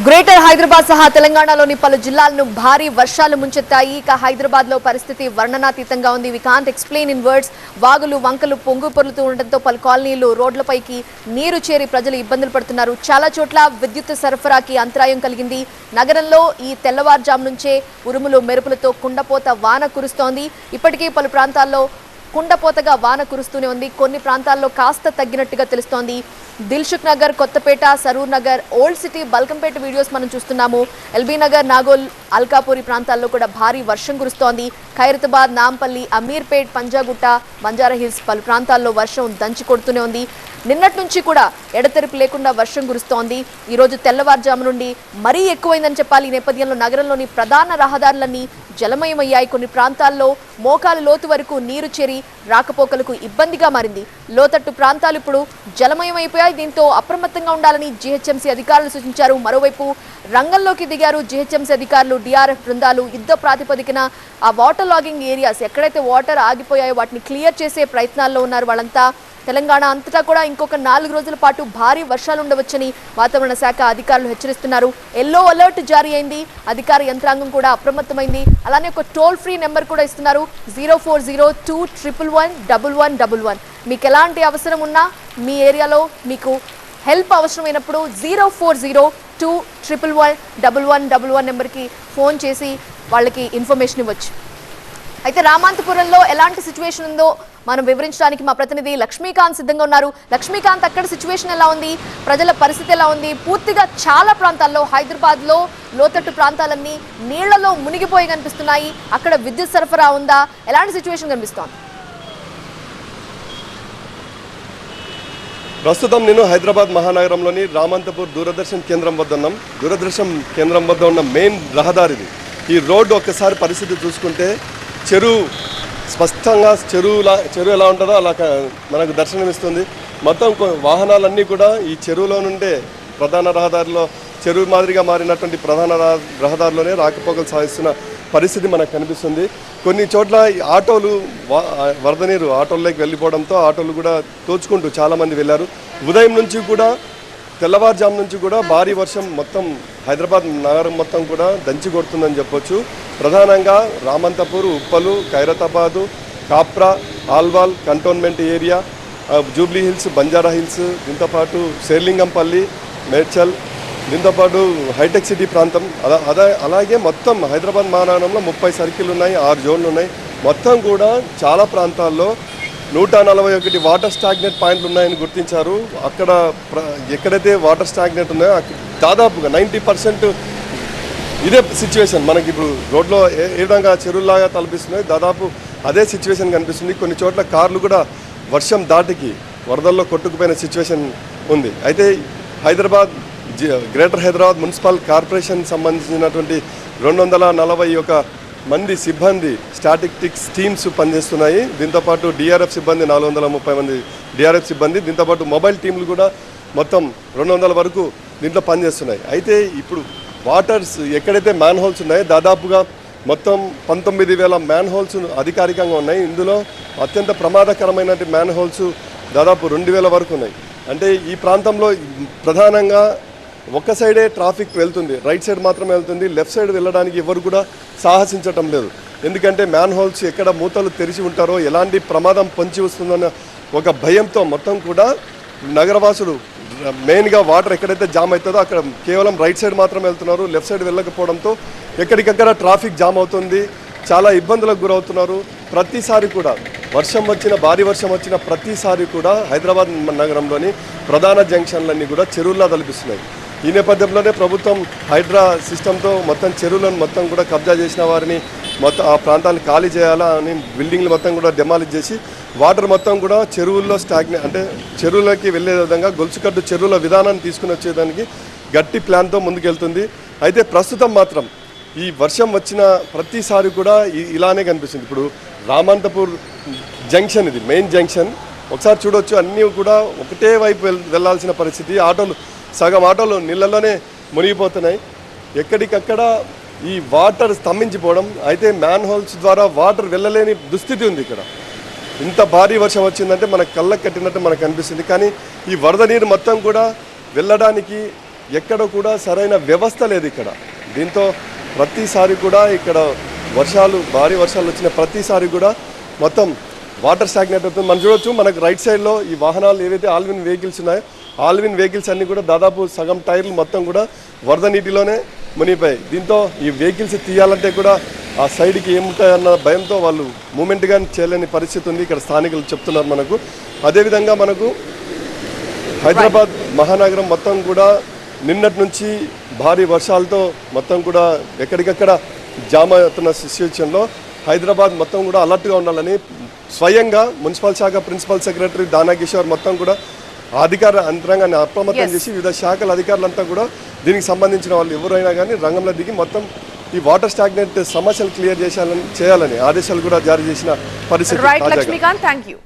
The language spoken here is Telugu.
గ్రేటర్ హైదరాబాద్ సహా తెలంగాణలోని పలు జిల్లాలను భారీ వర్షాలు ముంచెత్తాయి. ఇక హైదరాబాద్ లో పరిస్థితి వర్ణనాతీతంగా ఉంది. We can't explain in words. వాగులు వంకలు పొంగు పొర్లుతూ ఉండడంతో పలు కాలనీలు రోడ్లపైకి నీరు చేరి ప్రజలు ఇబ్బందులు పడుతున్నారు. చాలా చోట్ల విద్యుత్ సరఫరాకి అంతరాయం కలిగింది. నగరంలో ఈ తెల్లవారుజాము నుంచే ఉరుములు మెరుపులతో కుండపోత వాన కురుస్తోంది. ఇప్పటికీ పలు ప్రాంతాల్లో కుండపోతగా వాన కురుస్తూనే ఉంది. కొన్ని ప్రాంతాల్లో కాస్త తగ్గినట్టుగా తెలుస్తోంది. Dilsukhnagar, Kothapet, Saroornagar, old city, Balkampet videos మనం చూస్తున్నాము. ఎల్బీ నగర్, నాగోల్, అల్కాపూరి ప్రాంతాల్లో కూడా భారీ వర్షం కురుస్తోంది. ఖైరతాబాద్, నాంపల్లి, అమీర్పేట్, పంజాగుట్ట, బంజారా హిల్స్ పలు ప్రాంతాల్లో వర్షం దంచి కొడుతూనే ఉంది. నిన్నటి నుంచి కూడా ఎడతెరిపి లేకుండా వర్షం కురుస్తోంది. ఈరోజు తెల్లవారుజాము నుండి మరీ ఎక్కువైందని చెప్పాలి. ఈ నేపథ్యంలో నగరంలోని ప్రధాన రహదారులన్నీ జలమయమయ్యాయి. కొన్ని ప్రాంతాల్లో మోకాలు లోతు వరకు నీరు చేరి రాకపోకలకు ఇబ్బందిగా మారింది. లోతట్టు ప్రాంతాలు ఇప్పుడు జలమయమైపోయాయి. దీంతో అప్రమత్తంగా ఉండాలని జీహెచ్ఎంసీ అధికారులు సూచించారు. మరోవైపు రంగంలోకి దిగారు జీహెచ్ఎంసీ అధికారులు. డిఆర్ఎఫ్ బృందాలు యుద్ధ ప్రాతిపదికన ఆ వాటర్ లాగింగ్ ఏరియాస్ ఎక్కడైతే వాటర్ ఆగిపోయాయో వాటిని క్లియర్ చేసే ప్రయత్నాల్లో ఉన్నారు వాళ్ళంతా. తెలంగాణ అంతటా కూడా ఇంకొక 4 రోజుల పాటు భారీ వర్షాలు ఉండవచ్చని వాతావరణ శాఖ అధికారులు హెచ్చరిస్తున్నారు. ఎల్లో అలర్ట్ జారీ అయింది. అధికార యంత్రాంగం కూడా అప్రమత్తమైంది. అలానే ఒక టోల్ ఫ్రీ నెంబర్ కూడా ఇస్తున్నారు, 0402111111. మీకు ఎలాంటి అవసరం ఉన్నా మీ ఏరియాలో మీకు హెల్ప్ అవసరమైనప్పుడు 0402111111 నెంబర్కి ఫోన్ చేసి వాళ్ళకి ఇన్ఫర్మేషన్ ఇవ్వచ్చు. అయితే రామాంతపురంలో ఎలాంటి సిచ్యువేషన్ ఉందో మనం వివరించడానికి మా ప్రతినిధి లక్ష్మీకాంత్ సిద్ధంగా ఉన్నారు. లక్ష్మీకాంత్, అక్కడ సిచ్యువేషన్ ఎలా ఉంది, ప్రజల పరిస్థితి ఎలా ఉంది? పూర్తిగా చాలా ప్రాంతాల్లో హైదరాబాద్లో లోతట్టు ప్రాంతాలన్నీ నీళ్లలో మునిగిపోయి కనిపిస్తున్నాయి. అక్కడ విద్యుత్ సరఫరా ఉందా? ఎలాంటి సిచ్యువేషన్ కనిపిస్తోంది? ప్రస్తుతం నేను హైదరాబాద్ మహానగరంలోని రామాంతపూర్ దూరదర్శన్ కేంద్రం వద్ద ఉన్నాం. దూరదర్శన్ కేంద్రం వద్ద ఉన్న మెయిన్ రహదారిది. ఈ రోడ్డు ఒక్కసారి పరిస్థితి చూసుకుంటే చెరువు స్పష్టంగా చెరువు ఎలా ఉంటుందో అలా మనకు దర్శనమిస్తుంది. మొత్తం వాహనాలన్నీ కూడా ఈ చెరువులో నుండే ప్రధాన రహదారిలో చెరువు మాదిరిగా మారినటువంటి ప్రధాన రహదారిలోనే రాకపోకలు సాగిస్తున్న పరిస్థితి మనకు కనిపిస్తుంది. కొన్ని చోట్ల ఆటోలు వరద నీరు ఆటోల్లోకి వెళ్ళిపోవడంతో ఆటోలు కూడా తోచుకుంటూ చాలామంది వెళ్ళారు. ఉదయం నుంచి కూడా తెల్లవారుజాము నుంచి కూడా భారీ వర్షం మొత్తం హైదరాబాద్ నగరం మొత్తం కూడా దంచి కొడుతుందని చెప్పొచ్చు. ప్రధానంగా Ramanthapur, Uppal, Khairatabad, Kapra, Alwal cantonment area, Jubilee hills, Banjara hills, దీంతోపాటు శేర్లింగంపల్లి, మేడ్చల్, దీంతోపాటు హైటెక్ సిటీ ప్రాంతం, అలాగే మొత్తం హైదరాబాద్ మహానగరంలో 30 సర్కిల్ ఉన్నాయి, 6 జోన్లు ఉన్నాయి. మొత్తం కూడా చాలా ప్రాంతాల్లో 141 వాటర్ స్టాగ్నెట్ పాయింట్లు ఉన్నాయని గుర్తించారు. అక్కడ ఎక్కడైతే వాటర్ స్టాగ్నెట్ ఉన్నాయో దాదాపుగా 90% ఇదే సిచ్యువేషన్. మనకి ఇప్పుడు రోడ్లో ఏ విధంగా చెరువులాగా తలపిస్తున్నాయి, దాదాపు అదే సిచ్యువేషన్ కనిపిస్తుంది. కొన్ని చోట్ల కార్లు కూడా వర్షం దాటికి వరదల్లో కొట్టుకుపోయిన సిచ్యువేషన్ ఉంది. అయితే గ్రేటర్ హైదరాబాద్ మున్సిపల్ కార్పొరేషన్ సంబంధించినటువంటి 241 మంది సిబ్బంది స్టాటిస్టిక్స్ టీమ్స్ పనిచేస్తున్నాయి. దీంతోపాటు డిఆర్ఎఫ్ సిబ్బంది 430 మంది డిఆర్ఎఫ్ సిబ్బంది, దీంతోపాటు మొబైల్ టీంలు కూడా మొత్తం 200 వరకు దీంట్లో పనిచేస్తున్నాయి. అయితే ఇప్పుడు వాటర్స్ ఎక్కడైతే మ్యాన్ హోల్స్ ఉన్నాయో దాదాపుగా మొత్తం 19,000 మ్యాన్ హోల్స్ అధికారికంగా ఉన్నాయి. ఇందులో అత్యంత ప్రమాదకరమైన మ్యాన్ హోల్స్ దాదాపు 2,000 వరకు ఉన్నాయి. అంటే ఈ ప్రాంతంలో ప్రధానంగా ఒక సైడే ట్రాఫిక్ వెళ్తుంది, రైట్ సైడ్ మాత్రమే వెళ్తుంది. లెఫ్ట్ సైడ్ వెళ్ళడానికి ఎవరు కూడా సాహసించటం లేదు. ఎందుకంటే మ్యాన్ హోల్స్ ఎక్కడ మూతలు తెరిచి ఉంటారో ఎలాంటి ప్రమాదం పొంచి వస్తుందన్న ఒక భయంతో మొత్తం కూడా నగరవాసులు మెయిన్గా వాటర్ ఎక్కడైతే జామ్ అవుతుందో అక్కడ కేవలం రైట్ సైడ్ మాత్రమే వెళ్తున్నారు. లెఫ్ట్ సైడ్ వెళ్ళకపోవడంతో ఎక్కడికక్కడ ట్రాఫిక్ జామ్ అవుతుంది, చాలా ఇబ్బందులకు గురవుతున్నారు. ప్రతిసారి కూడా భారీ వర్షం వచ్చిన ప్రతిసారి కూడా హైదరాబాద్ నగరంలోని ప్రధాన జంక్షన్లన్నీ కూడా చెరువుల్లా తలపిస్తున్నాయి. ఈ నేపథ్యంలోనే ప్రభుత్వం హైడ్రా సిస్టంతో మొత్తం చెరువులను మొత్తం కూడా కబ్జా చేసిన వారిని మొత్తం ఆ ప్రాంతాన్ని ఖాళీ చేయాలా అని బిల్డింగ్లు మొత్తం కూడా డెమాలిష్ చేసి వాటర్ మొత్తం కూడా చెరువుల్లో అంటే చెరువులకి వెళ్ళే విధంగా గొలుసుకట్టు చెరువుల విధానాన్ని తీసుకుని వచ్చేదానికి గట్టి ప్లాన్తో ముందుకెళ్తుంది. అయితే ప్రస్తుతం మాత్రం ఈ వర్షం వచ్చిన ప్రతిసారి కూడా ఇలానే కనిపిస్తుంది. ఇప్పుడు రామంతపూర్ జంక్షన్, ఇది మెయిన్ జంక్షన్, ఒకసారి చూడొచ్చు అన్నీ కూడా ఒకటే వైపు వెళ్ళాల్సిన పరిస్థితి. సగం ఆటోలు నీళ్ళలోనే మునిగిపోతున్నాయి. ఎక్కడికక్కడ ఈ వాటర్ స్తంభించిపోవడం, అయితే మ్యాన్ హోల్స్ ద్వారా వాటర్ వెళ్ళలేని దుస్థితి ఉంది ఇక్కడ. ఇంత భారీ వర్షం వచ్చిందంటే మనకు కళ్ళకు కట్టినట్టు మనకు అనిపిస్తుంది. కానీ ఈ వరద నీరు మొత్తం కూడా వెళ్ళడానికి ఎక్కడ కూడా సరైన వ్యవస్థ లేదు ఇక్కడ. దీంతో ప్రతిసారి కూడా ఇక్కడ భారీ వర్షాలు వచ్చిన ప్రతిసారి కూడా మొత్తం వాటర్ స్టాగ్నేట్ అవుతుంది. మనం చూడొచ్చు, మనకు రైట్ సైడ్లో ఈ వాహనాలు ఏవైతే ఆల్విన్ వెహికల్స్ ఉన్నాయో ఆల్విన్ వెహికల్స్ అన్నీ కూడా దాదాపు సగం టైర్లు మొత్తం కూడా వరద నీటిలోనే మునిగిపోయాయి. దీంతో ఈ వెహికల్స్ తీయాలంటే కూడా ఆ సైడ్కి ఏముంటాయన్న భయంతో వాళ్ళు మూమెంట్ కానీ చేయలేని పరిస్థితి ఉంది, ఇక్కడ స్థానికులు చెప్తున్నారు మనకు. అదేవిధంగా మనకు హైదరాబాద్ మహానగరం మొత్తం కూడా నిన్నటి నుంచి భారీ వర్షాలతో మొత్తం కూడా ఎక్కడికక్కడ జామ్ అవుతున్న సిచ్యువేషన్లో హైదరాబాద్ మొత్తం కూడా అలర్ట్గా ఉండాలని స్వయంగా మున్సిపల్ శాఖ ప్రిన్సిపల్ సెక్రటరీ దానా కిషోర్ మొత్తం కూడా అధికార యంత్రాంగాన్ని అప్రమత్తం చేసి వివిధ శాఖల అధికారులంతా కూడా దీనికి సంబంధించిన వాళ్ళు ఎవరైనా కానీ రంగంలో దిగి మొత్తం ఈ వాటర్ స్టాగ్నెంట్ సమస్యలు క్లియర్ చేయాలని ఆదేశాలు కూడా జారీ చేసిన పరిస్థితి. Right Lakshmikant, thank you.